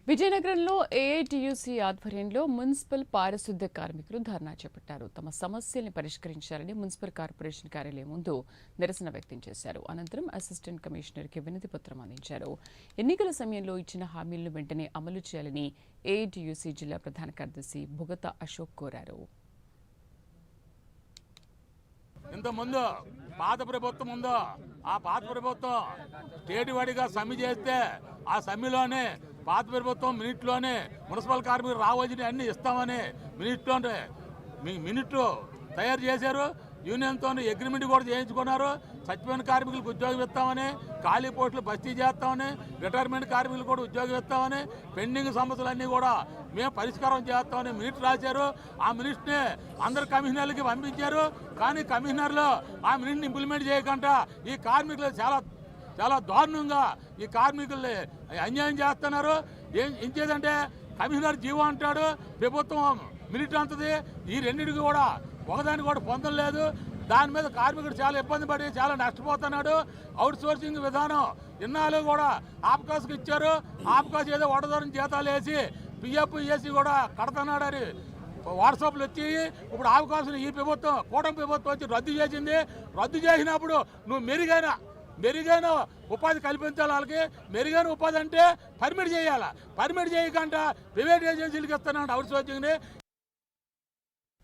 విజయనగరంలో ఏఐటియుసి ఆధ్వర్యంలో మున్సిపల్ పారిశుద్ధ్య కార్మికులు ధర్నా చేపట్టారు. తమ సమస్యల్ని పరిష్కరించాలని మున్సిపల్ కార్పొరేషన్ కార్యాలయం ముందు నిరసన వ్యక్తం చేశారు. అనంతరం అసిస్టెంట్ కమిషనర్కి వినతి పత్రం అందించారు. ఎన్నికల సమయంలో ఇచ్చిన హామీలను వెంటనే అమలు చేయాలని ఏఐటియుసి జిల్లా ప్రధాన కార్యదర్శి భుగత అశోక్ కోరారు. ఇంతకుముందు పాత ప్రభుత్వం ఉందో ఆ పాత ప్రభుత్వం స్టేట్ వాడిగా సమ్మె చేస్తే ఆ సమ్మెలోనే పాత ప్రభుత్వం మినిట్లోనే మున్సిపల్ కార్మికులు రావాల్సిన అన్ని ఇస్తామని మినిట్లు తయారు చేశారు. యూనియన్తో అగ్రిమెంట్ కూడా చేయించుకున్నారు. చచ్చిపోయిన కార్మికులకు ఉద్యోగం ఇస్తామని, ఖాళీ పోస్టులు భర్తీ చేస్తామని, రిటైర్మెంట్ కార్మికులు కూడా ఉద్యోగం ఇస్తామని, పెండింగ్ సమస్యలన్నీ కూడా మేము పరిష్కారం చేస్తామని మినిట్ రాశారు. ఆ మినిట్ని అందరు కమిషనర్లకి పంపించారు. కానీ కమిషనర్లు ఆ మినిట్ని ఇంప్లిమెంట్ చేయకుండా ఈ కార్మికులు చాలా దారుణంగా ఈ కార్మికుల్ని అన్యాయం చేస్తున్నారు. ఏం చేదంటే కమిషనర్ జీవో అంటాడు, ప్రభుత్వం మినిట్ అంతది. ఈ రెండింటికి కూడా ఒకదానికి కూడా పొందం లేదు. దాని మీద కార్మికుడు చాలా ఇబ్బంది పడి చాలా నష్టపోతున్నాడు. అవుట్ సోర్సింగ్ విధానం ఇన్నాళ్ళు కూడా ఆప్కాస్కి ఇచ్చారు. ఆప్కాస్ ఏదో వడదూరం జీతాలు వేసి పిఎఫ్ ఏసీ కూడా కడుతున్నాడు అని వాట్సాప్లు వచ్చి ఇప్పుడు ఆప్కాస్ని ఈ ప్రభుత్వం కూటమి ప్రభుత్వం వచ్చి రద్దు చేసింది. రద్దు చేసినప్పుడు నువ్వు మెరుగైన ఉపాధి కల్పించాలి. వాళ్ళకి మెరుగైన ఉపాధి అంటే పర్మిట్ చేయాలి. పర్మిట్ చేయకుండా ప్రైవేట్ ఏజెన్సీలకు ఇస్తున్నాడు అవుట్ సోర్సింగ్ని.